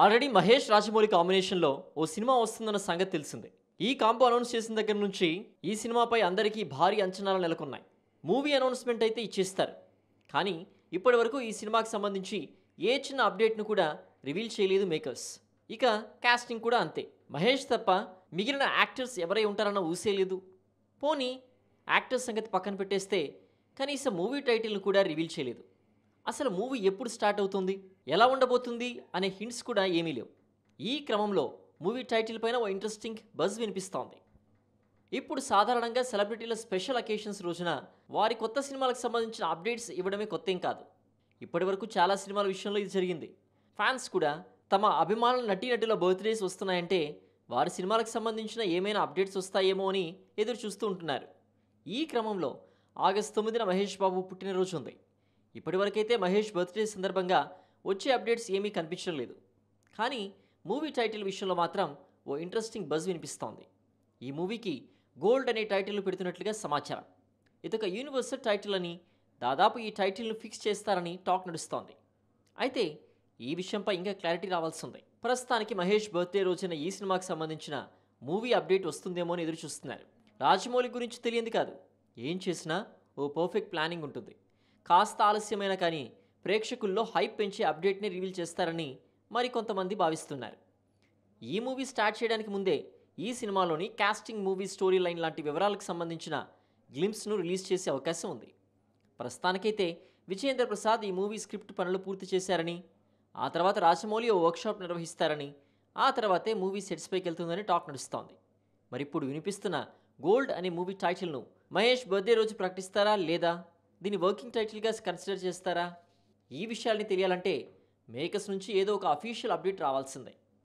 Already Mahesh Rajamouli కాంబినేషన్లో ఓ cinema వస్తుందన్న సంగతి తెలిసిందే. ఈ కాంబో అనౌన్స్ చేసిన దగ్గర నుంచి ఈ సినిమాపై అందరికీ భారీ అంచనాలు నెలకొన్నాయి. మూవీ అనౌన్స్మెంట్ అయితే ఇచ్చేస్తారు, కానీ ఇప్పటి వరకు ఈ సినిమాకి సంబంధించి ఏ చిన్న అప్డేట్ను కూడా రివీల్ చేయలేదు మేకర్స్. ఇక కాస్టింగ్ కూడా అంతే. మహేష్ తప్ప మిగిలిన యాక్టర్స్ ఎవరై ఉంటారన్న ఊసే లేదు. పోనీ యాక్టర్స్ సంగతి పక్కన పెట్టేస్తే కనీసం మూవీ టైటిల్ను కూడా రివీల్ చేయలేదు. అసలు మూవీ ఎప్పుడు స్టార్ట్ అవుతుంది, ఎలా ఉండబోతుంది అనే హింట్స్ కూడా ఏమీ లేవు. ఈ క్రమంలో మూవీ టైటిల్ పైన ఓ ఇంట్రెస్టింగ్ బజ్ వినిపిస్తోంది. ఇప్పుడు సాధారణంగా సెలబ్రిటీల స్పెషల్ అకేషన్స్ రోజున వారి కొత్త సినిమాలకు సంబంధించిన అప్డేట్స్ ఇవ్వడమే కొత్తేం కాదు. ఇప్పటివరకు చాలా సినిమాల విషయంలో ఇది జరిగింది. ఫ్యాన్స్ కూడా తమ అభిమానుల నటీనటుల బర్త్డేస్ వస్తున్నాయంటే వారి సినిమాలకు సంబంధించిన ఏమైనా అప్డేట్స్ వస్తాయేమో అని ఎదురు చూస్తూ ఉంటున్నారు. ఈ క్రమంలో ఆగస్టు 9న మహేష్ బాబు పుట్టినరోజు ఉంది. ఇప్పటివరకైతే మహేష్ బర్త్డే సందర్భంగా వచ్చే అప్డేట్స్ ఏమీ కనిపించడం లేదు. కానీ మూవీ టైటిల్ విషయంలో మాత్రం ఓ ఇంట్రెస్టింగ్ బజ్ వినిపిస్తోంది. ఈ మూవీకి గోల్డ్ అనే టైటిల్ను పెడుతున్నట్లుగా సమాచారం. ఇదొక యూనివర్సల్ టైటిల్ అని, దాదాపు ఈ టైటిల్ను ఫిక్స్ చేస్తారని టాక్ నడుస్తోంది. అయితే ఈ విషయంపై ఇంకా క్లారిటీ రావాల్సి ఉంది. ప్రస్తుతానికి మహేష్ బర్త్డే రోజున ఈ సినిమాకి సంబంధించిన మూవీ అప్డేట్ వస్తుందేమో అని ఎదురు చూస్తున్నారు. రాజమౌళి గురించి తెలియంది కాదు, ఏం చేసినా ఓ పర్ఫెక్ట్ ప్లానింగ్ ఉంటుంది. కాస్త ఆలస్యమైన కానీ ప్రేక్షకుల్లో హైప్ పెంచే అప్డేట్ని రివీల్ చేస్తారని మరికొంతమంది భావిస్తున్నారు. ఈ మూవీ స్టార్ట్ చేయడానికి ముందే ఈ సినిమాలోని కాస్టింగ్, మూవీ స్టోరీ లైన్ లాంటి వివరాలకు సంబంధించిన గ్లింప్స్ను రిలీజ్ చేసే అవకాశం ఉంది. ప్రస్తుతానికైతే విజయేంద్ర ప్రసాద్ ఈ మూవీ స్క్రిప్ట్ పనులు పూర్తి చేశారని, ఆ తర్వాత రాజమౌళి ఓ వర్క్షాప్ నిర్వహిస్తారని, ఆ తర్వాతే మూవీ సెట్స్ పైకి వెళ్తుందని టాక్ నడుస్తోంది. మరిప్పుడు వినిపిస్తున్న గోల్డ్ అనే మూవీ టైటిల్ను మహేష్ బర్త్డే రోజు ప్రకటిస్తారా లేదా, దీన్ని వర్కింగ్ టైటిల్గా కన్సిడర్ చేస్తారా? ఈ విషయాల్ని తెలియాలంటే మేకర్స్ నుంచి ఏదో ఒక అఫీషియల్ అప్డేట్ రావాల్సిందే.